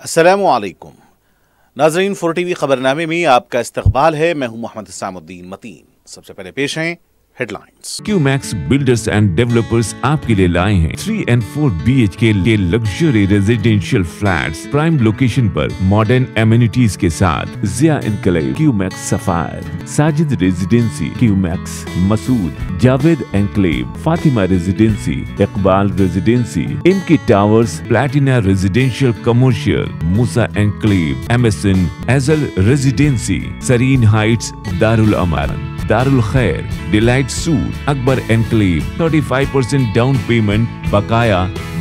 अस्सलामुअलैकुम नाज़रीन, 4TV खबरनामे में आपका इस्तकबाल है। मैं हूं मोहम्मद इस्सामुद्दीन मतीन। सबसे पहले पेश हैं headlines. Qmax builders and developers आपके लिए लाए हैं 3 and 4 BHK के luxury residential flats prime location पर मॉडर्न एमिनिटीज के साथ। Zia enclave, Qmax sapphire, Sajid residency, Qmax Masood, Javed enclave, Fatima residency, Iqbal residency, इनकी towers, platina residential commercial, Moosa enclave, MSN एजल residency, Sareen heights, Darul Aman, Darul Khair, delight suite, Akbar enclave, 35% down payment बकाया,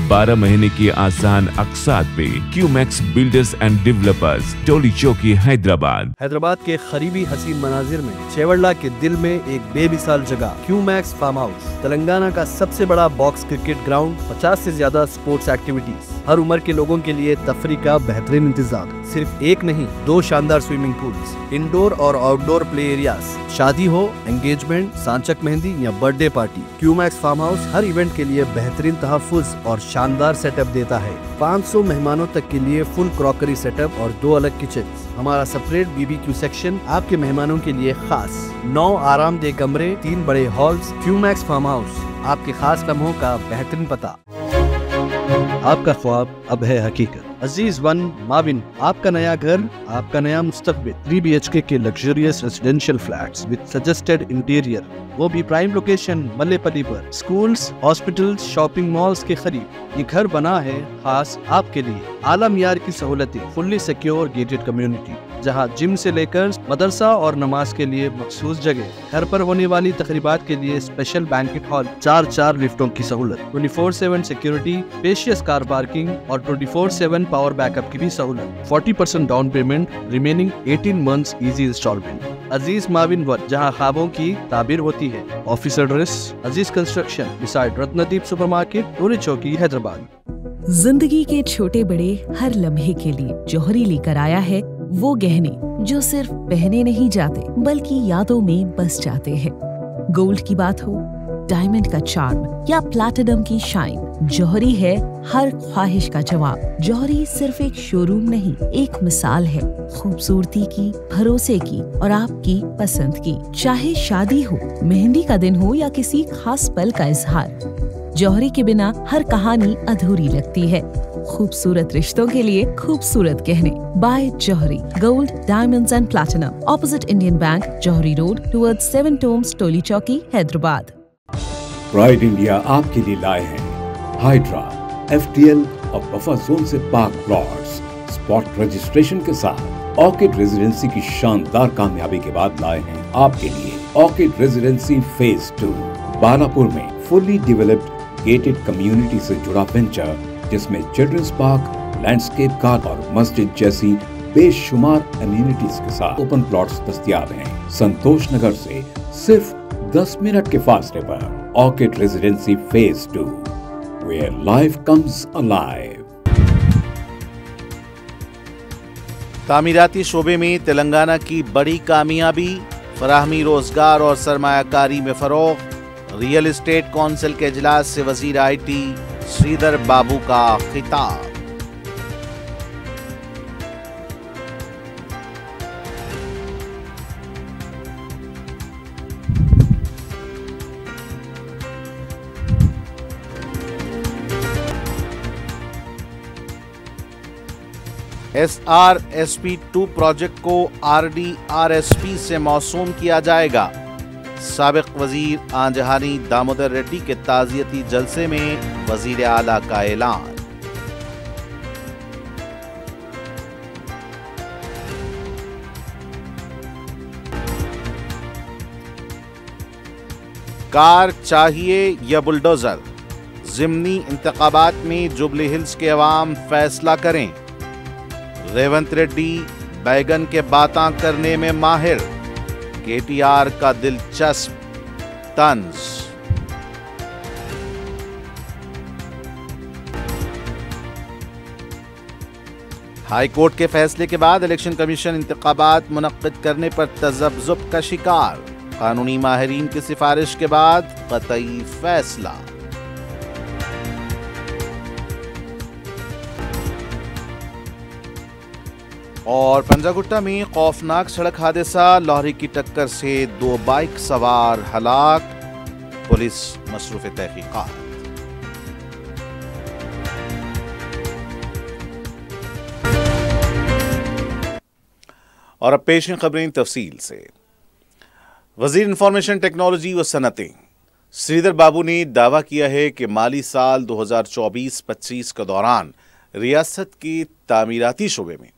12 महीने की आसान अकसात पे। Qmax builders and developers, Toli Chowki, Hyderabad. Hyderabad के करीबी हसीन मनाजिर में चेवड़ला के दिल में एक बेमिसाल जगह, क्यूमैक्स फार्म हाउस, तेलंगाना का सबसे बड़ा बॉक्स क्रिकेट ग्राउंड, 50 से ज्यादा स्पोर्ट्स एक्टिविटीज, हर उम्र के लोगों के लिए तफरी का बेहतरीन इंतजाम। सिर्फ एक नहीं, 2 शानदार स्विमिंग पूल्स, इंडोर और आउटडोर प्ले एरियाज, शादी हो, एंगेजमेंट, सांचक मेहंदी या birthday party, Qmax farm house हर इवेंट के लिए बेहतरीन तहफ्फुज़ और शानदार सेटअप देता है। 500 मेहमानों तक के लिए फुल क्रॉकरी सेटअप और 2 अलग किचन। हमारा सेपरेट BBQ सेक्शन आपके मेहमानों के लिए खास। 9 आरामदेह कमरे, 3 बड़े हॉल्स। क्यूमैक्स फार्म हाउस, आपके खास लम्हों का बेहतरीन पता। आपका ख्वाब अब है हकीकत। अजीज वन माविन, आपका नया घर, आपका नया मुस्तकबिल। 3 BHK के luxurious residential flats with suggested interior, वो भी प्राइम लोकेशन मल्लेपल्ली पर। स्कूल्स, हॉस्पिटल्स, शॉपिंग मॉल्स के करीब ये घर बना है खास आपके लिए। आला मियार की सहूलतें, फुल्ली सिक्योर गेटेड कम्युनिटी, जहां जिम से लेकर मदरसा और नमाज के लिए मखसूस जगह। घर पर होने वाली तकरीबात के लिए स्पेशल बैंकेट हॉल, 4 लिफ्टों की सहूलत, 24/7 सिक्योरिटी, स्पेशियस कार पार्किंग और 24/7 पावर बैकअप की भी सहूलत। 40% down payment, remaining 18 months easy instalment. Aziz माविन वन, जहां ख्वाबों की ताबीर होती है। Office address Aziz construction beside Ratnadeep supermarket, Toli Chowki, Hyderabad. जिंदगी के छोटे बड़े हर लम्हे के लिए जौहरी लेकर आया है वो गहने जो सिर्फ पहने नहीं जाते बल्कि यादों में बस जाते हैं। गोल्ड की बात हो, डायमंड का चार्म या प्लैटिनम की शाइन, जौहरी है हर ख्वाहिश का जवाब। जौहरी सिर्फ एक शोरूम नहीं, एक मिसाल है खूबसूरती की, भरोसे की और आपकी पसंद की। चाहे शादी हो, मेहंदी का दिन हो या किसी खास पल का इजहार, जौहरी के बिना हर कहानी अधूरी लगती है। खूबसूरत रिश्तों के लिए खूबसूरत गहने by Jauhari. Gold, diamonds and platinum, opposite Indian bank, Jauhari road, towards 7 tombs, Toli Chowki, Hyderabad. Pride India आपके लिए लाए हैं हाइड्रा, FTL और बफर जोन से पाक प्लॉट्स स्पॉट रजिस्ट्रेशन के साथ। ऑर्किड रेजिडेंसी की शानदार कामयाबी के बाद लाए हैं आपके लिए ऑर्किड रेजिडेंसी फेज 2 बालापुर में। फुल्ली डेवलप्ड गेटेड कम्युनिटी से जुड़ा वेंचर, जिसमें चिल्ड्रंस पार्क, लैंडस्केप गार्डन और मस्जिद जैसी बेशुमार एमिनिटीज के साथ ओपन प्लॉट्स दस्तयाब हैं। संतोष नगर से सिर्फ 10 मिनट के फासले पर orchid residency phase 2, where life comes alive। तामीराती शोबे में तेलंगाना की बड़ी कामयाबी, फराहमी रोजगार और सरमायाकारी में फरोग। रियल एस्टेट काउंसिल के इजलास से वजीर IT श्रीधर बाबू का खिताब। SRSP2 प्रोजेक्ट को RDRSP से मौसूम किया जाएगा। साबिक वजीर आंजहानी दामोदर रेड्डी के ताज़ियती जलसे में वजीर आला का ऐलान। कार चाहिए या बुलडोजर, ज़िमनी इंतखाबात में जुबली हिल्स के अवाम फैसला करें। रेवंत रेड्डी बैगन के बातां करने में माहिर, KTR का दिलचस्प तंज। हाई कोर्ट के फैसले के बाद इलेक्शन कमीशन इंतखाबात मुनक्किद करने पर तज़ब्ज़ुब का शिकार। कानूनी माहिरीन की सिफारिश के बाद क़तई फैसला। और पंजागुट्टा में खौफनाक सड़क हादसा, लॉरी की टक्कर से 2 बाइक सवार हलाक, पुलिस मसरूफ तहकीकात। और अब पेश हैं खबरें तफसील से। वजीर इंफॉर्मेशन टेक्नोलॉजी व सनतें श्रीधर बाबू ने दावा किया है कि माली साल 2024-25 के दौरान रियासत के तामीराती शोबे में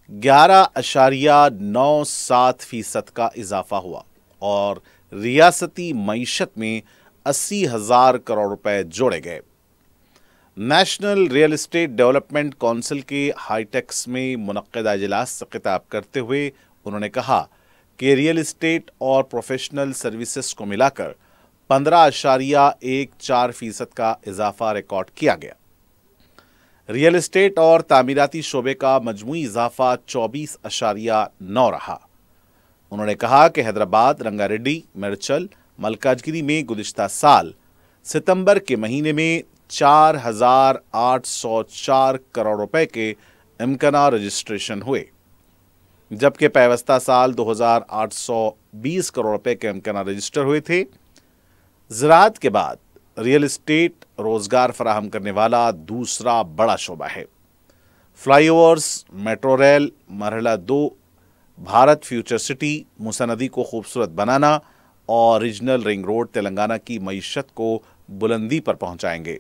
11.97% का इजाफा हुआ और रियासती मईशत में 80,000 करोड़ रुपए जोड़े गए। National real estate development council के हाईटेक्स में मुनक्किदा इजलास से खिताब करते हुए उन्होंने कहा कि रियल एस्टेट और प्रोफेशनल सर्विसेज को मिलाकर 15.14% का इजाफा रिकॉर्ड किया गया। रियल एस्टेट और तामीराती शोबे का मजमूई इजाफा 24.9 रहा। उन्होंने कहा कि हैदराबाद, रंगारेड्डी, मेरचल, मलकाजगिरी में गुज़िश्ता साल सितंबर के महीने में 4,804 करोड़ रुपए के इम्काना रजिस्ट्रेशन हुए, जबकि पैवस्ता साल 2,820 करोड़ रुपए के इम्काना रजिस्टर हुए थे। ज़राअत के बाद रियल एस्टेट रोजगार फराहम करने वाला दूसरा बड़ा शोबा है। फ्लाईओवर्स, मेट्रो रेल, मरहला 2, भारत फ्यूचर सिटी, मूसा नदी को खूबसूरत बनाना और रीजनल रिंग रोड तेलंगाना की मईशत को बुलंदी पर पहुंचाएंगे।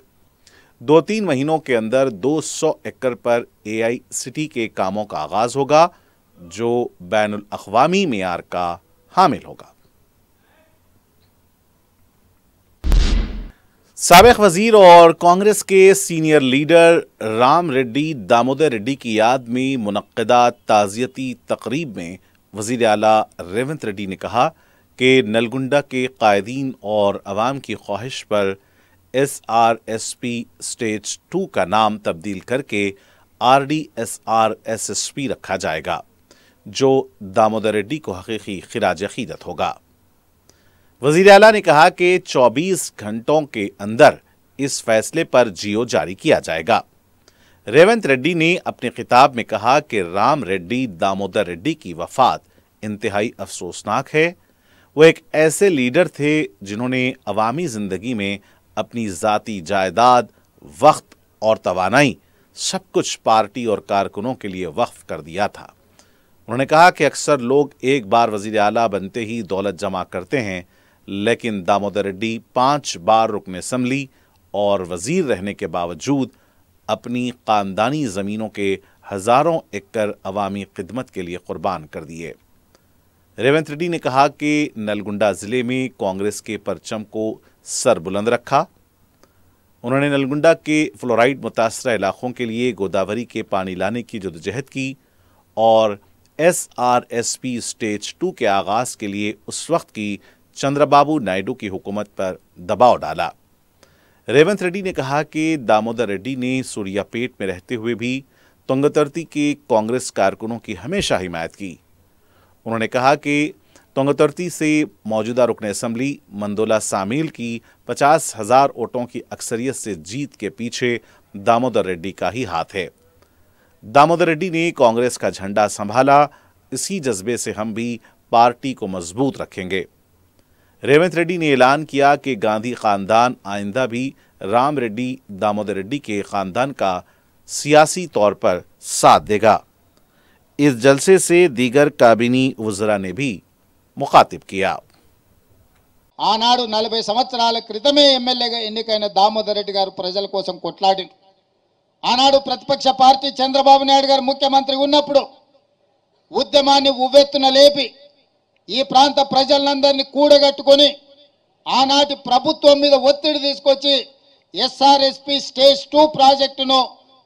2-3 महीनों के अंदर 200 एकड़ पर AI सिटी के कामों का आगाज होगा, जो बैनुल अक़वामी मेयार का हामिल होगा। साबिक़ वजीर और कांग्रेस के सीनियर लीडर राम रेड्डी दामोदर रेड्डी की याद में मुनक्किदा ताज़ियती तकरीब में वज़ीर आला रेवंत रेड्डी ने कहा कि नलगुंडा के कायदीन और अवाम की ख्वाहिश पर SRSP स्टेज 2 का नाम तब्दील करके RDSR SSP रखा जाएगा, जो दामोदर रेड्डी को हकीकी खिराज अकीदत होगा। वज़ीर आला ने कहा कि 24 घंटों के अंदर इस फैसले पर जियो जारी किया जाएगा। रेवंत रेड्डी ने अपने खिताब में कहा कि राम रेड्डी दामोदर रेड्डी की वफात इंतहाई अफसोसनाक है। वो एक ऐसे लीडर थे जिन्होंने अवामी ज़िंदगी में अपनी ज़ाती जायदाद, वक्त और तवानाई सब कुछ पार्टी और कारकुनों के लिए वक्फ कर दिया था। उन्होंने कहा कि अक्सर लोग एक बार वज़ीर आला बनते ही दौलत जमा करते हैं, लेकिन दामोदर रेड्डी 5 बार रुकन असम्बली और वज़ीर रहने के बावजूद अपनी ख़ानदानी ज़मीनों के हज़ारों एकड़ अवामी खिदमत के लिए कुर्बान कर दिए। रेवंत रेड्डी ने कहा कि नलगुंडा ज़िले में कांग्रेस के परचम को सर बुलंद रखा। उन्होंने नलगुंडा के फ्लोराइड मुतासरा इलाकों के लिए गोदावरी के पानी लाने की जदोजहद की और SRSP स्टेज 2 के आगाज़ के लिए उस वक्त की चंद्रबाबू नायडू की हुकूमत पर दबाव डाला। रेवंत रेड्डी ने कहा कि दामोदर रेड्डी ने सूर्यापेट में रहते हुए भी तुंगतर्ती के कांग्रेस कारकुनों की हमेशा हिमायत की। उन्होंने कहा कि तुंगतर्ती से मौजूदा रुकन असम्बली मंदोला सामील की 50,000 वोटों की अक्सरियत से जीत के पीछे दामोदर रेड्डी का ही हाथ है। दामोदर रेड्डी ने कांग्रेस का झंडा संभाला, इसी जज्बे से हम भी पार्टी को मजबूत रखेंगे। रेवंत रेड्डी ने ऐलान किया कि गांधी खानदान आइंदा भी राम रेड्डी दामोदर रेड्डी के खानदान का सियासी तौर पर साथ देगा। इस जलसे से दीगर काबिनी वज़रा ने भी मुखातिब किया। ఆనాడు 40 సంవత్సరాల క్రితమే ఎమ్మెల్యేగా ఎన్నికైన దామోదర్ రెడ్డి గారు ప్రజల కోసం కొట్లాడిండు. ఆనాడు ప్రతిపక్ష పార్టీ చంద్రబాబు నాయుడు గారు ముఖ్యమంత్రి ఉన్నప్పుడు ఉద్యమాన్ని ఉవ్వెత్తున లేపి ఈ ప్రాంత ప్రజలందరినీ కూడగట్టుకొని ఆనాటి ప్రభుత్వం మీద ఒత్తిడి తీసుకొచ్చి SRSP స్టేజ్ 2 ప్రాజెక్టును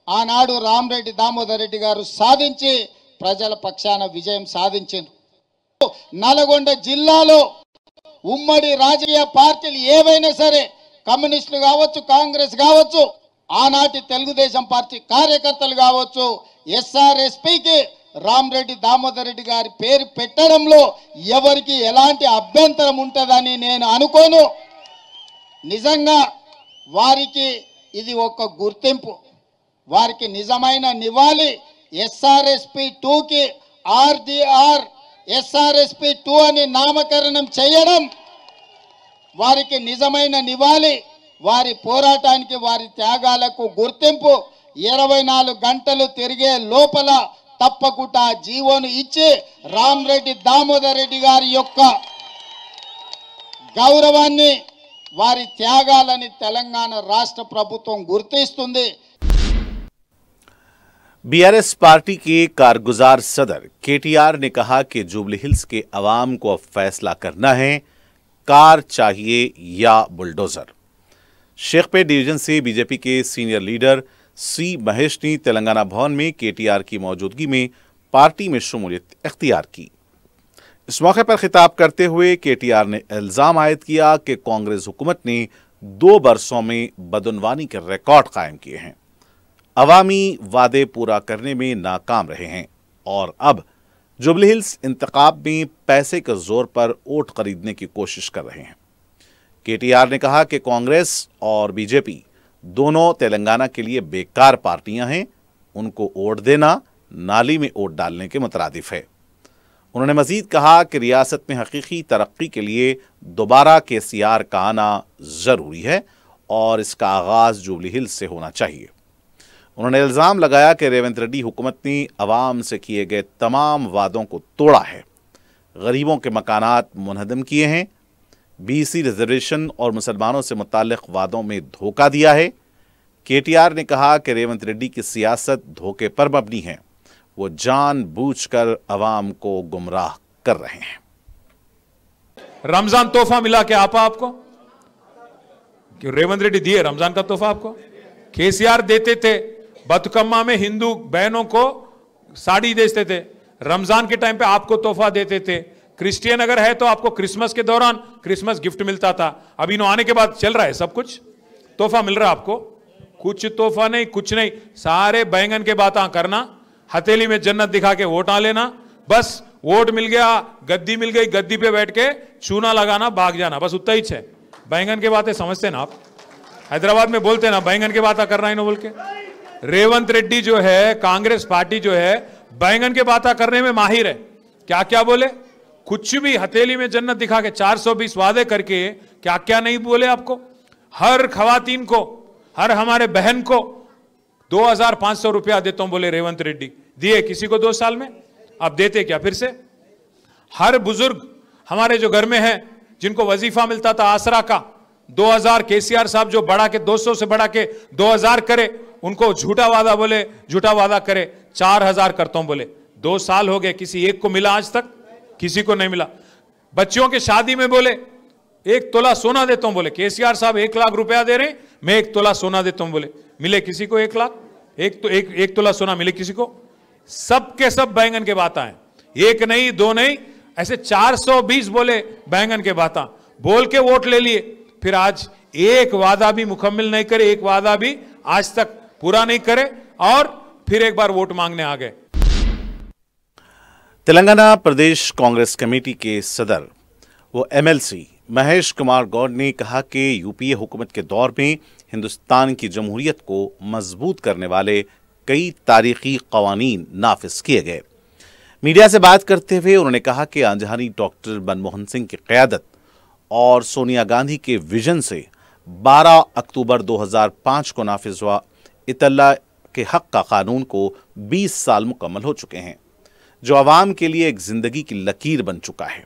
ఆనాడు రామరెడ్డి దామోదర్ రెడ్డి గారు సాధించి ప్రజల పక్షాన విజయం సాధించారు. నల్గొండ జిల్లాలో ఉమ్మడి రాజకీయ పార్టీలు ఏవైనా సరే, కమ్యూనిస్టులు కావచ్చు, కాంగ్రెస్ కావచ్చు, ఆనాటి తెలుగుదేశం పార్టీ కార్యకర్తలు కావచ్చు, SRSPకి రామరెడ్డి దామోదర్ రెడ్డి గారి పేరు పెట్టడంలో ఎవరికి ఎలాంటి అభ్యంతరం ఉంటుందని నేను అనుకోను. నిజంగా వారికి ఇది ఒక గుర్తింపు, వారికి నిజమైన నివాళి SRSP 2కి RDR SRSP 2 అని నామకరణం చేయడం వారికి నిజమైన నివాళి, వారి పోరాటానికి, వారి త్యాగాలకు గుర్తింపు. 24 గంటలు తిరిగే లోపల తప్పకుండా జీవోను ఇచ్చి రామరెడ్డి దామోదర్ రెడ్డి గారి యొక్క గౌరవాన్ని, వారి త్యాగాలని తెలంగాణ రాష్ట్ర ప్రభుత్వం గుర్తిస్తుంది. बीआरएस पार्टी के कारगुजार सदर केटीआर ने कहा कि जुबली हिल्स के अवाम को अब फैसला करना है, कार चाहिए या बुलडोजर। शेखपेट डिवीजन से बीजेपी के सीनियर लीडर सी महेश ने तेलंगाना भवन में केटीआर की मौजूदगी में पार्टी में शमूलियत इख्तियार की। इस मौके पर खिताब करते हुए केटीआर ने इल्जाम आयद किया कि कांग्रेस हुकूमत ने 2 बरसों में बदनवानी के रिकॉर्ड कायम किए हैं, अवामी वादे पूरा करने में नाकाम रहे हैं और अब जुबली हिल्स इंतखाब में पैसे के जोर पर वोट खरीदने की कोशिश कर रहे हैं। केटीआर ने कहा कि कांग्रेस और बीजेपी दोनों तेलंगाना के लिए बेकार पार्टियां हैं, उनको वोट देना नाली में वोट डालने के मुतरादिफ है। उन्होंने मजीद कहा कि रियासत में हकीकी तरक्की के लिए दोबारा केसीआर का आना ज़रूरी है और इसका आगाज़ जुबली हिल्स से होना चाहिए। उन्होंने इल्ज़ाम लगाया कि रेवंत रेड्डी हुकूमत ने अवाम से किए गए तमाम वादों को तोड़ा है, गरीबों के मकानात मुनहदम किए हैं, BC रिजर्वेशन और मुसलमानों से मुताल्लिक़ वादों में धोखा दिया है। केटीआर ने कहा कि रेवंत रेड्डी की सियासत धोखे पर मबनी है, वो जानबूझकर अवाम को गुमराह कर रहे हैं। रमजान तोहफा मिला क्या आपको? क्यों रेवंत रेड्डी दिए रमजान का तोहफा आपको? केसीआर देते थे, बतुकम्मा में हिंदू बहनों को साड़ी देते थे, रमजान के टाइम पे आपको तोहफा देते थे। क्रिश्चियन अगर है तो आपको क्रिसमस के दौरान क्रिसमस गिफ्ट मिलता था। अभी इन्हों आने के बाद चल रहा है सब कुछ तोहफा मिल रहा है आपको। कुछ तोहफा नहीं, कुछ नहीं, सारे बैंगन के बातें करना, हथेली में जन्नत दिखा के वोट आ लेना, बस वोट मिल गया, गद्दी मिल गई, गद्दी पे बैठ के चूना लगाना, भाग जाना, बस उतना ही है। बैंगन के बातें समझते ना आप, हैदराबाद में बोलते ना बैंगन की बातें कर रहा है बोल के। रेवंत रेड्डी जो है, कांग्रेस पार्टी जो है, बैंगन की बातें करने में माहिर है। क्या क्या बोले, कुछ भी हथेली में जन्नत दिखा के 420 वादे करके क्या क्या नहीं बोले आपको। हर खवातीन को, हर हमारे बहन को 2500 रुपया देता हूं बोले रेवंत रेड्डी। दिए किसी को 2 साल में? आप देते क्या फिर से? हर बुजुर्ग हमारे जो घर में है, जिनको वजीफा मिलता था आसरा का 2000, केसीआर साहब जो बढ़ा के 200 से बढ़ा के 2000 करे, उनको झूठा वादा बोले, झूठा वादा करे 4000 करता हूं बोले। 2 साल हो गए, किसी एक को मिला आज तक? किसी को नहीं मिला। बच्चियों के शादी में बोले 1 तोला सोना देता हूं बोले, केसीआर साहब 1 लाख रुपया दे रहे, मैं 1 तोला सोना देता हूं बोले। मिले किसी को 1 लाख? एक तोला सोना मिले किसी को? सबके सब बैंगन के बातें हैं, 1 नहीं 2 नहीं, ऐसे 420 बोले बैंगन के बातें बोल के वोट ले लिए। फिर आज एक वादा भी मुकम्मल नहीं करे, एक वादा भी आज तक पूरा नहीं करे और फिर एक बार वोट मांगने आ गए। तेलंगाना प्रदेश कांग्रेस कमेटी के सदर वो MLC महेश कुमार गौड़ ने कहा कि यूपीए हुकूमत के दौर में हिंदुस्तान की जमहूरियत को मजबूत करने वाले कई तारीखी कवानीन नाफिज किए गए। मीडिया से बात करते हुए उन्होंने कहा कि आंजहानी डॉक्टर मनमोहन सिंह की क़यादत और सोनिया गांधी के विजन से 12 अक्टूबर 2005 को नाफिज हुआ इतला के हक का कानून को 20 साल मुकम्मल हो चुके हैं, जो आवाम के लिए एक जिंदगी की लकीर बन चुका है।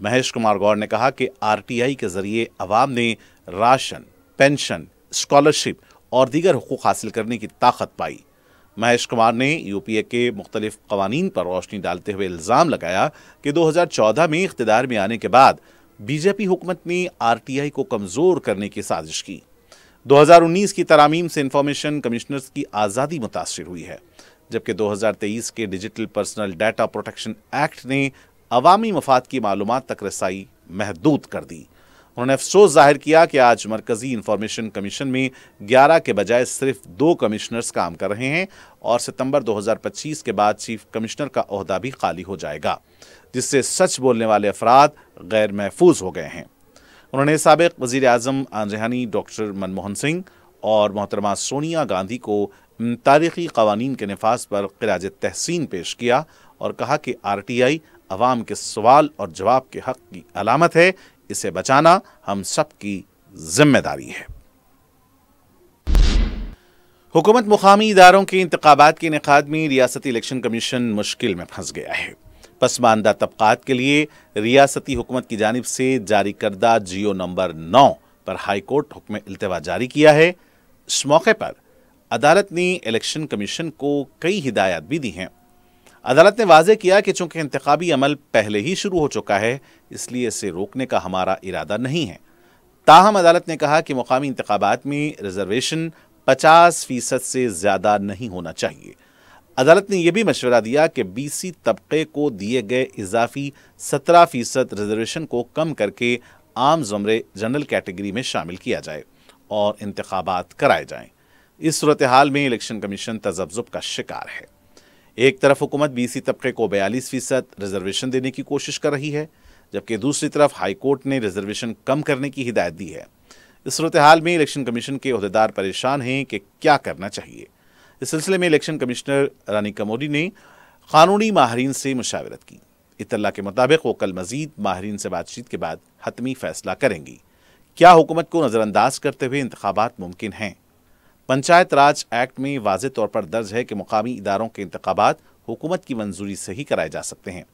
महेश कुमार गौड़ ने कहा कि RTI के जरिए आवाम ने राशन, पेंशन, स्कॉलरशिप और दीगर हुकूक हासिल करने की ताकत पाई। महेश कुमार ने यूपीए के मुख्तलिफ कवानीन पर रोशनी डालते हुए इल्ज़ाम लगाया कि 2014 में इख्तिदार में आने के बाद बीजेपी हुकूमत ने RTI को कमज़ोर करने की साजिश की। 2019 की तरामीम से इंफॉर्मेशन कमिश्नर्स की आज़ादी मुतासर हुई है, जबकि 2023 के digital personal data protection act ने अवामी मफाद की मालूमात तक रसाई महदूद कर दी। उन्होंने अफसोस जाहिर किया कि आज मरकजी इंफॉर्मेशन कमीशन में 11 के बजाय सिर्फ 2 कमिश्नर्स काम कर रहे हैं और सितंबर 2025 के बाद चीफ कमिश्नर का ओहदा भी खाली हो जाएगा, जिससे सच बोलने वाले अफराद गैर महफूज हो गए हैं। उन्होंने साबिक वज़ीर आज़म आंजहानी डॉक्टर मनमोहन सिंह और मोहतरमा सोनिया गांधी को तारीखी कवानीन के नफाज पर क़िराज तहसीन पेश किया और कहा कि RTI अवाम के सवाल और जवाब के हक की अलामत है, इसे बचाना हम सबकी जिम्मेदारी है। हुकूमत मुकामी इदारों के इंतखाबात के इनेकाद में रियासती इलेक्शन कमीशन मुश्किल में फंस गया है। पसमानदा तबकात के लिए रियासती हुकूमत की जानिब से जारी करदा जियो नंबर 9 पर हाई कोर्ट हुक्म इल्तिवा जारी किया है। इस मौके पर अदालत ने इलेक्शन कमीशन को कई हिदायत भी दी हैं। अदालत ने वाज़ेह किया कि चूंकि इंतखाबी अमल पहले ही शुरू हो चुका है, इसलिए इसे रोकने का हमारा इरादा नहीं है। ताहम अदालत ने कहा कि मुकामी इंतखाबात में रिजर्वेशन 50% से ज़्यादा नहीं होना चाहिए। अदालत ने यह भी मशवरा दिया कि BC तबके को दिए गए इजाफी 17% रिजर्वेशन को कम करके आम ज़ुमरे जनरल कैटेगरी में शामिल किया जाए और इंतखाबात कराए जाएं। इस सूरत हाल में इलेक्शन कमीशन तज़ब्ज़ुब का शिकार है। एक तरफ हुकूमत BC तबके को 42% रिजर्वेशन देने की कोशिश कर रही है, जबकि दूसरी तरफ हाई कोर्ट ने रिजर्वेशन कम करने की हिदायत दी है। इस सूरत हाल में इलेक्शन कमीशन के ओहदेदार परेशान हैं कि क्या करना चाहिए। इस सिलसिले में इलेक्शन कमिश्नर रानी कमोडी ने कानूनी माहिरीन से मुशावरत की। इत्तला के मुताबिक वो कल मजीद माहिरीन से बातचीत के बाद हतमी फैसला करेंगी। क्या हुकूमत को नज़रअंदाज करते हुए इंतखाबात मुमकिन हैं? पंचायत राज एक्ट में वाज़ेह तौर पर दर्ज है कि मुकामी इदारों के इंतखाबात हुकूमत की मंजूरी से ही कराए जा सकते हैं।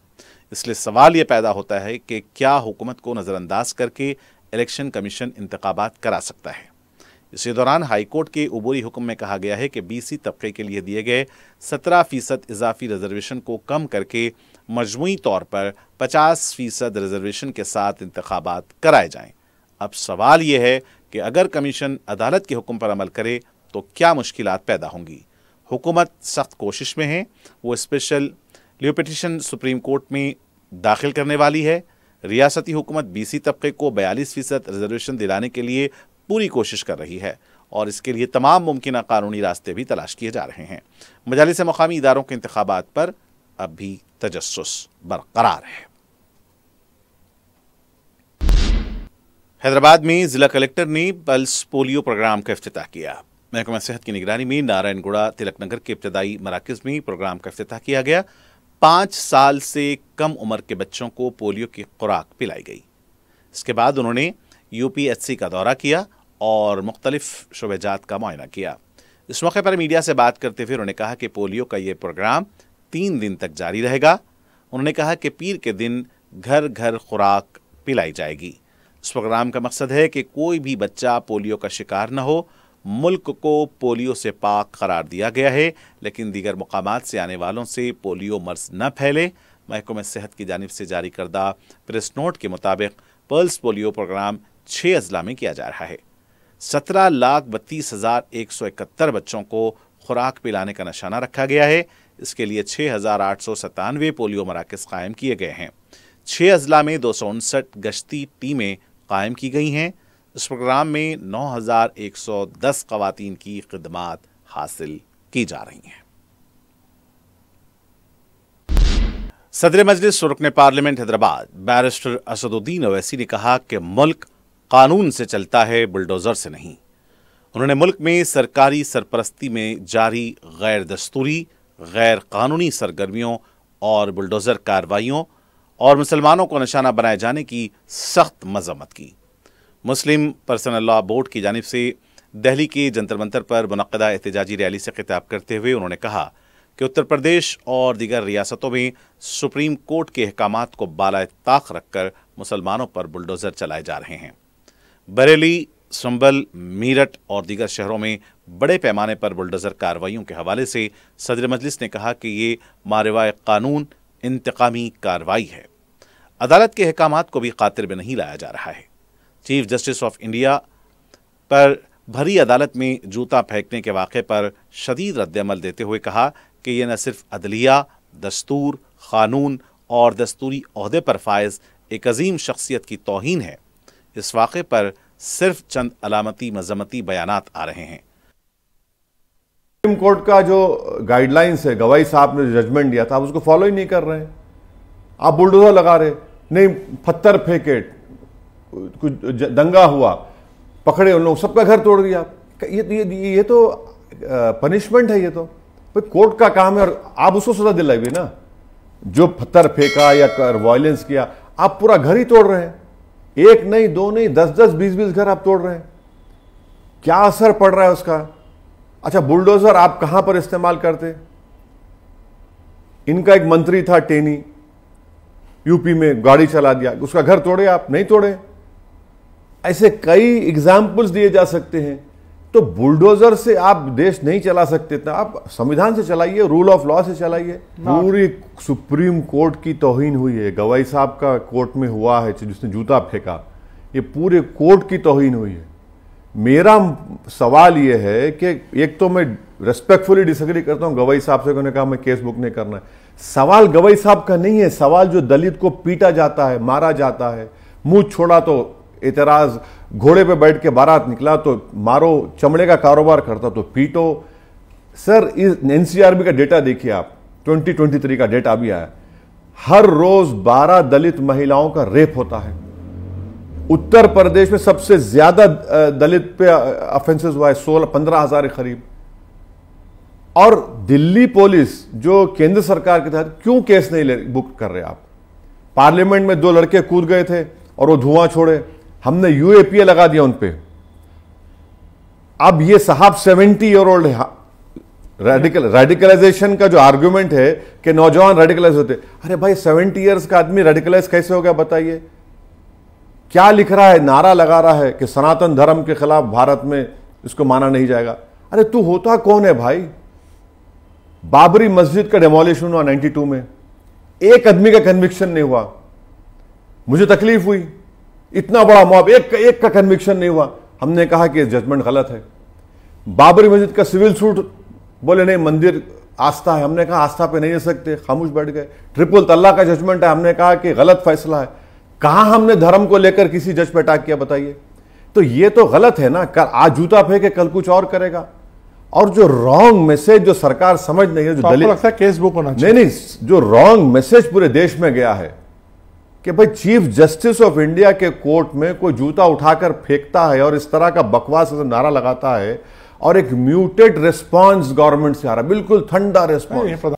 इसलिए सवाल यह पैदा होता है कि क्या हुकूमत को नज़रअंदाज करके इलेक्शन कमीशन इंतखाबात करा सकता है? इसी दौरान हाई कोर्ट के उबूरी हुक्म में कहा गया है कि BC तबके के लिए दिए गए 17% इजाफी रिजर्वेशन को कम करके मजमूई तौर पर 50% रिजर्वेशन के साथ इंतखाबात कराए जाएं। अब सवाल यह है कि अगर कमीशन अदालत के हुक्म पर अमल करे तो क्या मुश्किलात पैदा होंगी। हुकूमत सख्त कोशिश में है, वो special leave petition supreme court में दाखिल करने वाली है। रियासती हुकूमत BC तबके को 42% रिजर्वेशन दिलाने के लिए पूरी कोशिश कर रही है और इसके लिए तमाम मुमकिन कानूनी रास्ते भी तलाश किए जा रहे हैं। मजालिस मुकामी इदारों के इंतखाबात पर अब भी तजस्सुस बरकरार है। हैदराबाद में जिला कलेक्टर ने पल्स पोलियो प्रोग्राम का इफ्तिताह किया। महकमा सेहत की निगरानी में नारायणगुड़ा तिलकनगर के इब्तदाई मराकज़ में प्रोग्राम का इफ्तिताह किया गया। 5 साल से कम उम्र के बच्चों को पोलियो की खुराक पिलाई गई। इसके बाद उन्होंने UPHC का दौरा किया और मुख्तलिफ शुबेजात का मुआयना किया। इस मौके पर मीडिया से बात करते हुए उन्होंने कहा कि पोलियो का ये प्रोग्राम 3 दिन तक जारी रहेगा। उन्होंने कहा कि पीर के दिन घर घर खुराक पिलाई जाएगी। इस प्रोग्राम का मकसद है कि कोई भी बच्चा पोलियो का शिकार न हो। मुल्क को पोलियो से पाक करार दिया गया है, लेकिन दीगर मुकामात से आने वालों से पोलियो मर्ज न फैले। महकमा सेहत की जानिब से जारी करदा प्रेस नोट के मुताबिक पल्स पोलियो प्रोग्राम 6 अजला में किया जा रहा है। 17,32,171 बच्चों को खुराक पिलाने का निशाना रखा गया है। इसके लिए 6,897 पोलियो मराकज़ कायम किए गए हैं। 6 अजला में 259 गश्ती टीमें कायम की गई हैं। इस प्रोग्राम में 9,110 ख़वातीन की खिदमात हासिल की जा रही हैं। सदर मजलिस रुकन पार्लियामेंट हैदराबाद बैरिस्टर असदुद्दीन ओवैसी ने कहा कि मुल्क कानून से चलता है, बुलडोज़र से नहीं। उन्होंने मुल्क में सरकारी सरपरस्ती में जारी गैर दस्तूरी, गैर कानूनी सरगर्मियों और बुलडोज़र कार्रवाइयों और मुसलमानों को निशाना बनाए जाने की सख्त मजम्मत की। मुस्लिम पर्सनल लॉ बोर्ड की जानिब से दिल्ली के जंतर मंतर पर मुनक्कदा एहतजाजी रैली से खिताब करते हुए उन्होंने कहा कि उत्तर प्रदेश और दीगर रियासतों में सुप्रीम कोर्ट के अहकामात को बालाए ताक रखकर मुसलमानों पर बुलडोज़र चलाए जा रहे हैं। बरेली, संभल, मीरठ और दीगर शहरों में बड़े पैमाने पर बुलडोज़र कार्रवाइयों के हवाले से सदर मजलिस ने कहा कि ये मारिवाए कानून इंतकामी कार्रवाई है। अदालत के अहकामात को भी खातिर में नहीं लाया जा रहा है। चीफ जस्टिस ऑफ इंडिया पर भरी अदालत में जूता फेंकने के वाक़े पर शदीद रद्द-ए-अमल देते हुए कहा कि यह न सिर्फ अदलिया, दस्तूर, कानून और दस्तूरी ओहदे पर फायज एक अजीम शख्सियत की तौहीन है। इस वाक़े पर सिर्फ चंद अलामती मजम्मती बयानात आ रहे हैं। सुप्रीम कोर्ट का जो गाइडलाइंस है, गवाही साहब ने जजमेंट दिया था, आप उसको फॉलो ही नहीं कर रहे हैं। आप बुलडोजर लगा रहे, नहीं पत्थर फेंके, कुछ दंगा हुआ, पकड़े उन लोग, सबका घर तोड़ दिया। ये तो पनिशमेंट है ये तो भाई, कोर्ट का काम है और आप उसको सजा दिलाइए ना। जो पत्थर फेंका या वायलेंस किया, आप पूरा घर ही तोड़ रहे हैं, एक नहीं, दो नहीं, 10-10, 20-20 घर आप तोड़ रहे हैं। क्या असर पड़ रहा है उसका? अच्छा, बुलडोजर आप कहां पर इस्तेमाल करते? इनका एक मंत्री था टेनी, यूपी में गाड़ी चला दिया, उसका घर तोड़े आप? नहीं तोड़े। ऐसे कई एग्जाम्पल्स दिए जा सकते हैं। तो बुलडोजर से आप देश नहीं चला सकते थे, आप संविधान से चलाइए, रूल ऑफ लॉ से चलाइए। पूरी सुप्रीम कोर्ट की तौहीन हुई है। गवाई साहब का कोर्ट में हुआ है जिसने जूता फेंका, ये पूरे कोर्ट की तौहीन हुई है। मेरा सवाल ये है कि एक तो मैं रेस्पेक्टफुली डिसएग्री करता हूं गवाई साहब से, उन्होंने कहा मैं केस बुक नहीं करना है। सवाल गवाई साहब का नहीं है, सवाल जो दलित को पीटा जाता है, मारा जाता है, मुंह छोड़ा तो एतराज, घोड़े पे बैठ के बारात निकला तो मारो, चमड़े का कारोबार करता तो पीटो। सर, इस एनसीआरबी का डेटा देखिए आप, 2023 का डेटा भी आया, हर रोज 12 दलित महिलाओं का रेप होता है। उत्तर प्रदेश में सबसे ज्यादा दलित पे ऑफेंसेस हुआ है, 15,000 के करीब। और दिल्ली पुलिस जो केंद्र सरकार के तहत क्यों केस नहीं बुक कर रहे आप? पार्लियामेंट में 2 लड़के कूद गए थे और वो धुआं छोड़े, हमने यूएपीए लगा दिया उन पे। अब ये साहब 70 ईयर ओल्ड है। रेडिकलाइजेशन का जो आर्गुमेंट है कि नौजवान रेडिकलाइज होते, अरे भाई 70 ईयर्स का आदमी रेडिकलाइज कैसे हो गया बताइए? क्या लिख रहा है? नारा लगा रहा है कि सनातन धर्म के खिलाफ भारत में इसको माना नहीं जाएगा। अरे तू होता कौन है भाई? बाबरी मस्जिद का डेमोलिशन हुआ 92 में, एक आदमी का कन्विक्शन नहीं हुआ। मुझे तकलीफ हुई, इतना बड़ा मॉब, एक का कन्विक्शन नहीं हुआ। हमने कहा कि जजमेंट गलत है। बाबरी मस्जिद का सिविल सूट, बोले नहीं मंदिर आस्था है, हमने कहा आस्था पे नहीं दे सकते, खामोश बैठ गए। ट्रिपल तलाक का जजमेंट है, हमने कहा कि गलत फैसला है। कहां हमने धर्म को लेकर किसी जज पे अटैक किया बताइए? तो ये तो गलत है ना। कल आज जूता फेंके, कल कुछ और करेगा। और जो रॉन्ग मैसेज जो सरकार समझ नहीं है, जो दलित लगता है केस बुक होना चाहिए। नहीं, जो रॉन्ग मैसेज पूरे देश में गया है कि भाई चीफ जस्टिस ऑफ इंडिया के कोर्ट में कोई जूता उठाकर फेंकता है और इस तरह का बकवास नारा लगाता है, और एक म्यूटेड रिस्पांस गवर्नमेंट से आ रहा है, बिल्कुल ठंडा रिस्पांस।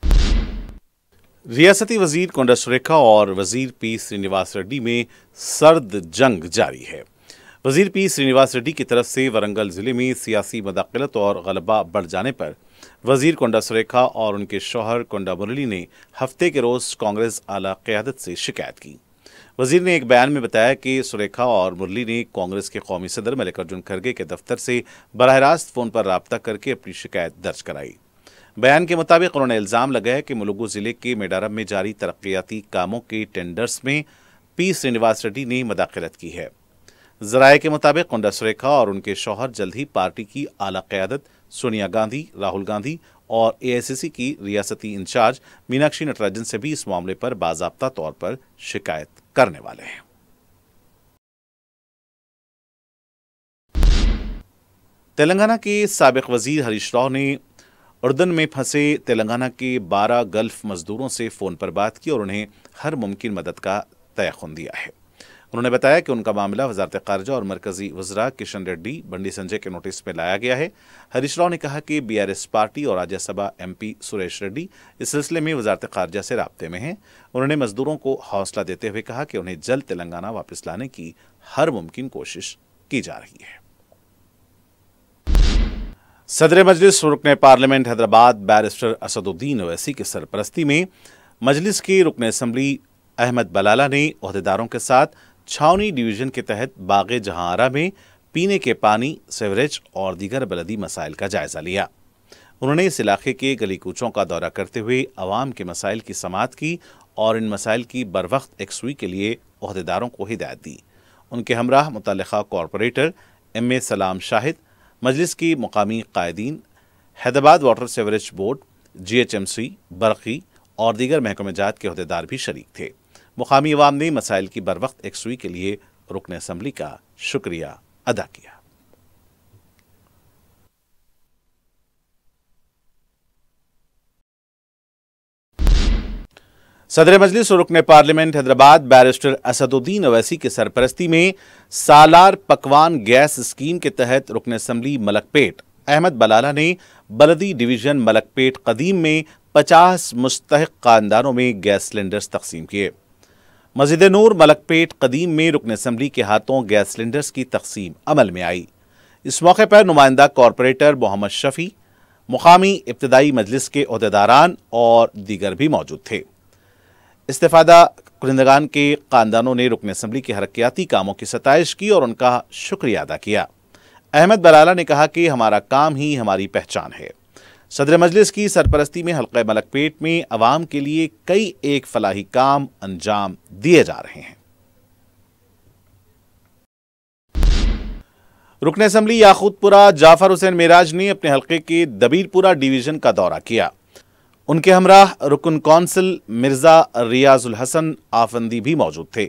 रियासती वजीर कोंडा सुरेखा और वजीर पी श्रीनिवास रेड्डी में सर्द जंग जारी है। वजीर पी श्रीनिवास रेड्डी की तरफ से वरंगल जिले में सियासी मदाखलत और गलबा बढ़ जाने पर वजीर कोंडा सुरेखा और उनके शौहर कोंडा मुरली ने हफ्ते के रोज कांग्रेस आला क़यादत से शिकायत की। वजीर ने एक बयान में बताया कि सुरेखा और मुरली ने कांग्रेस के कौमी सदर मल्लिकार्जुन खड़गे के दफ्तर से बराह रास्त फोन पर राब्ता करके अपनी शिकायत दर्ज कराई। बयान के मुताबिक उन्होंने इल्जाम लगाया कि मुलुगु जिले के मेडारम में जारी तरक्याती कामों के टेंडर्स में पी श्रीनिवास रेड्डी ने मदाखलत की है। जराये के मुताबिक कोंडा सुरेखा और उनके शौहर जल्द ही पार्टी की आला क़यादत सोनिया गांधी, राहुल गांधी और एआईसीसी की रियासती इंचार्ज मीनाक्षी नटराजन से भी इस मामले पर बाज़ाब्ता तौर पर शिकायत करने वाले हैं। तेलंगाना के साबिक वजीर हरीश राव ने उर्दन में फंसे तेलंगाना के 12 गल्फ मजदूरों से फोन पर बात की और उन्हें हर मुमकिन मदद का तयख्खुन दिया है। उन्होंने बताया कि उनका मामला वजारत ख़ारजा और मरकजी वज़रा किशन रेड्डी, बंडी संजय के नोटिस में लाया गया है। हरीश राव ने कहा कि बीआरएस पार्टी और राज्यसभा एमपी सुरेश रेड्डी इस सिलसिले में वजारत ख़ारजा से राब्ते में हैं। उन्होंने मजदूरों को हौसला देते हुए कहा कि उन्हें जल्द तेलंगाना वापस लाने की हर मुमकिन कोशिश की जा रही है। सदर मजलिस रुकन पार्लियामेंट हैदराबाद बैरिस्टर असदुद्दीन ओवैसी की सरपरस्ती में मजलिस के रुकन असम्बली अहमद बलाला ने ओहदेदारों के साथ छावनी डिवीजन के तहत बाग़े जहांआरा में पीने के पानी, सीवरेज और दीगर बलदी मसाइल का जायजा लिया। उन्होंने इस इलाके के गली कूचों का दौरा करते हुए अवाम के मसाइल की समाअत की और इन मसाइल की बरवक्त यकसुई के लिए ओहदेदारों को हिदायत दी। उनके हमराह मुतल्लिक़ा कॉरपोरेटर एम.ए. सलाम शाहिद, मजलिस की मुकामी कायदीन, Hyderabad water sewerage board, GHMC, बरक़ी और दीगर महकमे जात के ओहदेदार भी शरीक थे। मुकामी अवाम ने मसाइल की बरवक्त यकसुई के लिए रुकन असम्बली का शुक्रिया अदा किया। सदर मजलिस और रुकन पार्लियामेंट हैदराबाद बैरिस्टर असदुद्दीन ओवैसी की सरपरस्ती में सालार पकवान गैस स्कीम के तहत रुकन असम्बली मलकपेट अहमद बलाला ने बलदी डिवीजन मलकपेट कदीम में 50 मुस्तहिक खानदानों में गैस सिलेंडर्स तकसीम किए। मस्जिद नूर मलकपेट कदीम में रुकन असम्बली के हाथों गैस सिलेंडर्स की तकसीम अमल में आई। इस मौके पर नुमाइंदा कॉरपोरेटर मोहम्मद शफी, मुकामी इब्तदाई मजलिस के ओहदेदारान और दीगर भी मौजूद थे। इस्तेफादा कुरिंदगान के खानदानों ने रुकन असम्बली के हरकियाती कामों की सताइश की और उनका शुक्रिया अदा किया। अहमद बलाला ने कहा कि हमारा काम ही हमारी पहचान है। सदर मजलिस की सरपरस्ती में हल्का मलकपेट में अवाम के लिए कई एक फलाही काम अंजाम दिए जा रहे हैं। रुकन असम्बली याकूतपुरा जाफर हुसैन मेराज ने अपने हल्के के दबीरपुरा डिवीजन का दौरा किया। उनके हमराह रुकन कौंसिल मिर्जा रियाजुल हसन आफंदी भी मौजूद थे।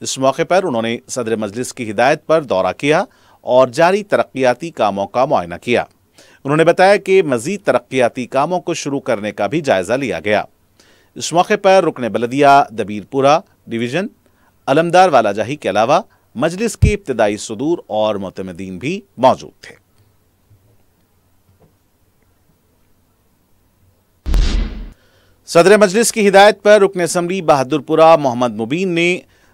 इस मौके पर उन्होंने सदर मजलिस की हिदायत पर दौरा किया और जारी तरक्याती कामों का मुआयना किया। उन्होंने बताया कि मजीद तरक्याती कामों को शुरू करने का भी जायजा लिया गया। इस मौके पर रुकन बलदिया दबीरपुरा डिवीजन अलमदार वालाजाही के अलावा मजलिस के इब्तदाई सदूर और मुतमदीन भी मौजूद थे। सदर मजलिस की हिदायत पर रुकन असम्बली बहादुरपुरा मोहम्मद मुबीन ने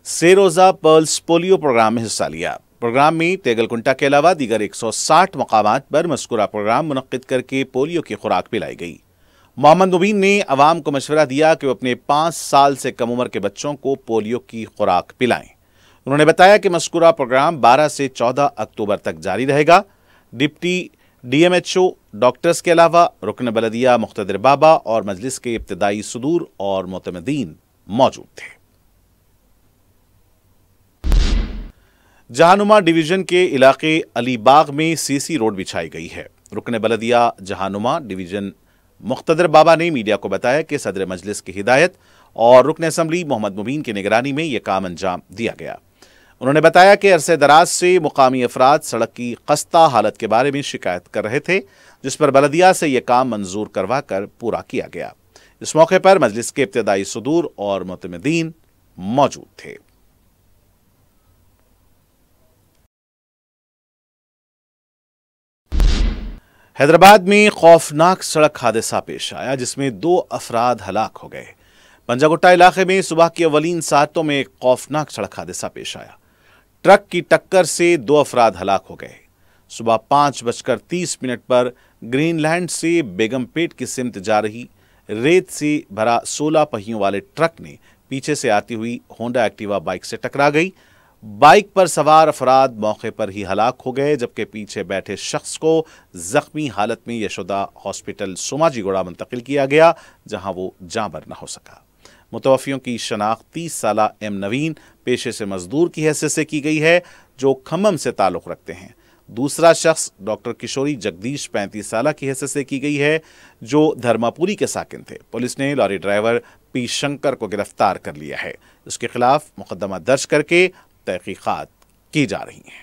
सेरोजा पर्ल्स पोलियो प्रोग्राम में हिस्सा लिया। प्रोग्राम में तेगलकुंटा के अलावा दीगर 160 मकामात पर मज़कूरा प्रोग्राम मुनक्किद करके पोलियो की खुराक पिलाई गई। मोहम्मद मुबीन ने अवाम को मशवरा दिया कि वो अपने 5 साल से कम उम्र के बच्चों को पोलियो की खुराक पिलाएं। उन्होंने बताया कि मज़कूरा प्रोग्राम 12 से 14 अक्टूबर तक जारी रहेगा। डिप्टी DMHO डॉक्टर्स के अलावा रुकन बलदिया मुख्तदिर बाबा और मजलिस के इब्तदाई सदूर और मुतमदीन मौजूद थे। जहानुमा डिवीजन के इलाके अलीबाग में CC रोड बिछाई गई है। रुकन बलदिया जहानुमा डिवीजन मुख्तदिर बाबा ने मीडिया को बताया कि सदर मजलिस की हिदायत और रुकन असम्बली मोहम्मद मुबीन की निगरानी में यह काम अंजाम दिया गया। उन्होंने बताया कि अरसे दराज से मुकामी अफराद सड़क की खस्ता हालत के बारे में शिकायत कर रहे थे, जिस पर बलदिया से यह काम मंजूर करवा कर पूरा किया गया। इस मौके पर मजलिस के इब्तदाई सदूर और मुतमदीन मौजूद थे। हैदराबाद में खौफनाक सड़क हादसा पेश आया, जिसमें 2 अफराद हलाक हो गए। पंजागुट्टा इलाके में सुबह की अवलीन सातों में एक खौफनाक सड़क हादसा पेश आया। ट्रक की टक्कर से 2 अफराद हलाक हो गए। सुबह 5:30 पर ग्रीनलैंड से बेगमपेट की सिमत जा रही रेत से भरा 16 पहियों वाले ट्रक ने पीछे से आती हुई होंडा एक्टिवा बाइक से टकरा गई। बाइक पर सवार अफराद मौके पर ही हलाक हो गए, जबकि पीछे बैठे शख्स को जख्मी हालत में यशोदा हॉस्पिटल सोमाजीगुड़ा मुंतकिल किया गया, जहां वो जाँ बर न हो सका। मुतवफ़ियों की शनाख्त 30 साला M नवीन पेशे से मजदूर की हैसियत से की गई है, जो खम्मम से ताल्लुक़ रखते हैं। दूसरा शख्स डॉक्टर किशोरी जगदीश 35 साला की हैसियत से की गई है, जो धर्मापुरी के साकिन थे। पुलिस ने लॉरी ड्राइवर P शंकर को गिरफ्तार कर लिया है। उसके खिलाफ मुकदमा दर्ज करके तहकीकात की जा रही हैं।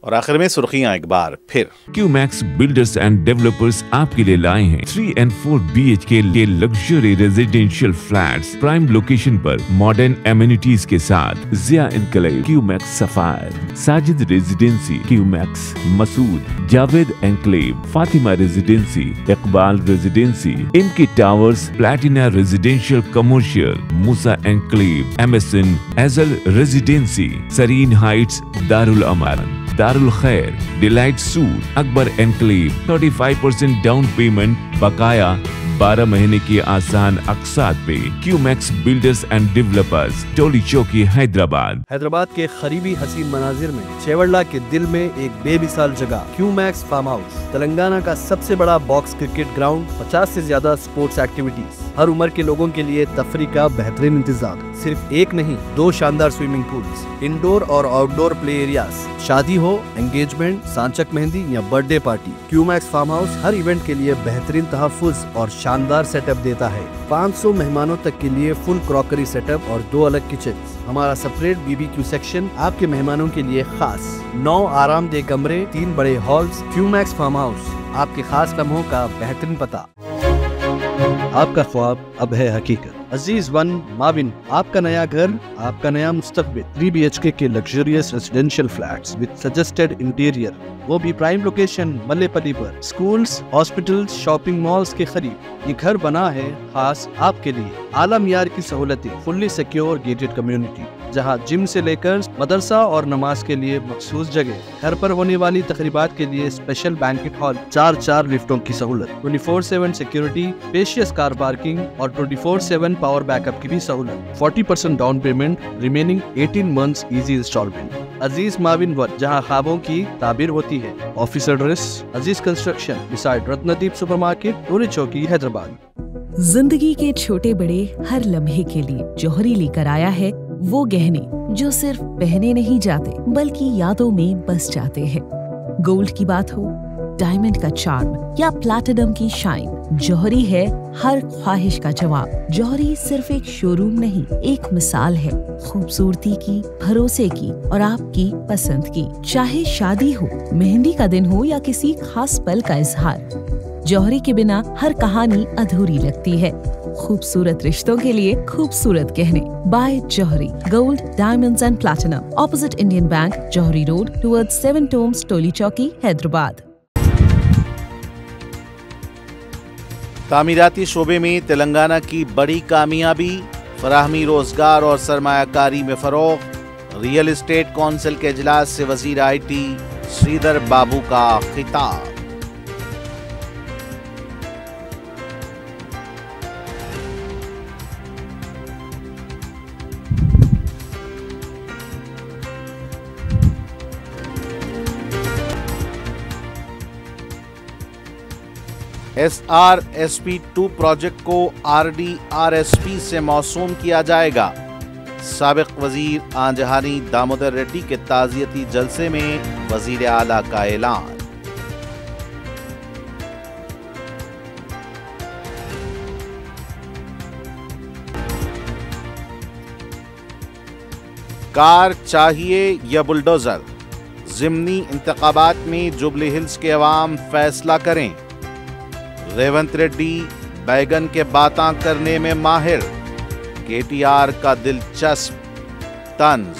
और आखिर में सुर्खियां एक बार फिर। क्यूमैक्स बिल्डर्स एंड डेवलपर्स आपके लिए लाए हैं 3 and 4 BHK के luxury residential flats prime location पर मॉडर्न एमिनिटीज के साथ। Zia enclave, Qmax sapphire, Sajid residency, Qmax Masood, Javed enclave, Fatima residency, Iqbal residency, इनकी towers, platina residential commercial, Moosa enclave, MSN एजल residency, Sareen heights, Darul Aman, Darul Khair, delight suite, Akbar enclave, 35% down payment, बकाया 12 महीने की आसान अक़सात पे। Qmax builders and developers, Toli Chowki, Hyderabad. Hyderabad के करीबी हसीन मनाजिर में चेवड़ला के दिल में एक बेमिसाल जगह क्यूमैक्स फार्म हाउस, तेलंगाना का सबसे बड़ा बॉक्स क्रिकेट ग्राउंड, 50 से ज्यादा स्पोर्ट्स एक्टिविटीज, हर उम्र के लोगों के लिए तफरी का बेहतरीन इंतजाम। सिर्फ एक नहीं, 2 शानदार स्विमिंग पूल्स, इंडोर और आउटडोर प्ले एरियाज। शादी हो, एंगेजमेंट, सांचक मेहंदी या birthday party, Qmax farm house हर इवेंट के लिए बेहतरीन तहफ़्फ़ुज़ और शानदार सेटअप देता है। 500 मेहमानों तक के लिए फुल क्रॉकरी सेटअप और 2 अलग किचन। हमारा सेपरेट BBQ सेक्शन आपके मेहमानों के लिए खास। 9 आरामदेह कमरे, 3 बड़े हॉल्स। क्यूमैक्स फार्म हाउस, आपके खास लम्हों का बेहतरीन पता। आपका ख्वाब अब है हकीकत। अजीज वन माविन, आपका नया घर, आपका नया मुस्तकबिल। 3 BHK के luxurious residential flats with suggested interior, वो भी प्राइम लोकेशन मल्लेपल्ली पर। स्कूल्स, हॉस्पिटल्स, शॉपिंग मॉल्स के करीब ये घर बना है खास आपके लिए। आला मियार की सहूलतें, फुल्ली सिक्योर गेटेड कम्युनिटी जहां जिम से लेकर मदरसा और नमाज के लिए मखसूस जगह। घर पर होने वाली तकरीबात के लिए स्पेशल बैंकेट हॉल, 4 लिफ्टों की सहूलत, 24/7 सिक्योरिटी, स्पेशियस कार पार्किंग और 24/7 पावर बैकअप की भी सहूलत। 40% down payment, remaining 18 months easy instalment. Aziz माविन वन, जहां ख्वाबों की ताबीर होती है। Office address Aziz construction beside Ratnadeep supermarket, Toli Chowki, Hyderabad. जिंदगी के छोटे बड़े हर लम्हे के लिए जौहरी लेकर आया है वो गहने जो सिर्फ पहने नहीं जाते बल्कि यादों में बस जाते हैं। गोल्ड की बात हो, डायमंड का चार्म या प्लैटिनम की शाइन, जौहरी है हर ख्वाहिश का जवाब। जौहरी सिर्फ एक शोरूम नहीं, एक मिसाल है खूबसूरती की, भरोसे की और आपकी पसंद की। चाहे शादी हो, मेहंदी का दिन हो या किसी खास पल का इजहार, जौहरी के बिना हर कहानी अधूरी लगती है। खूबसूरत रिश्तों के लिए खूबसूरत गहने by Jauhari. Gold, diamonds and platinum, opposite Indian bank, Jauhari road, towards 7 tombs, Toli Chowki, Hyderabad. तामीराती शोबे में तेलंगाना की बड़ी कामयाबी, फराहमी रोजगार और सरमायाकारी में फरोग। रियल एस्टेट काउंसिल के इजलास से वजीर IT श्रीधर बाबू का खिताब। SRSP2 प्रोजेक्ट को RDRSP से मौसूम किया जाएगा। साबिक वजीर आंजहानी दामोदर रेड्डी के ताज़ियती जलसे में वजीर आला का ऐलान। कार चाहिए या बुलडोजर, ज़िमनी इंतखाबात में जुबली हिल्स के अवाम फैसला करें। रेवंत रेड्डी बैगन के बातां करने में माहिर, KTR का दिलचस्प तंज।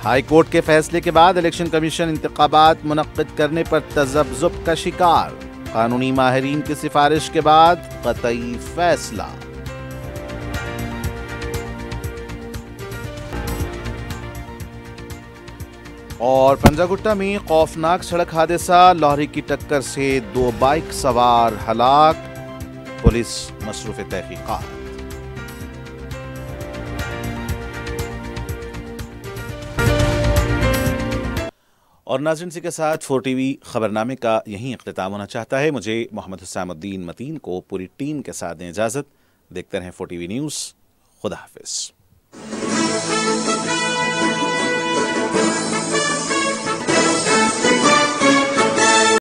हाई कोर्ट के फैसले के बाद इलेक्शन कमीशन इंतखाबात मुनक्किद करने पर तजब्जुब का शिकार। कानूनी माहिरीन की सिफारिश के बाद कतई फैसला। और पंजागुट्टा में खौफनाक सड़क हादसा, लॉरी की टक्कर से 2 बाइक सवार हलाक, पुलिस मसरूफ तहकीकात। और नाज़रीन के साथ 4TV खबरनामे का यहीं इख्तिताम होना चाहता है। मुझे मोहम्मद हुसैनुद्दीन मतीन को पूरी टीम के साथ दें इजाज़त। देखते रहें 4TV न्यूज़। खुदा हाफिज़।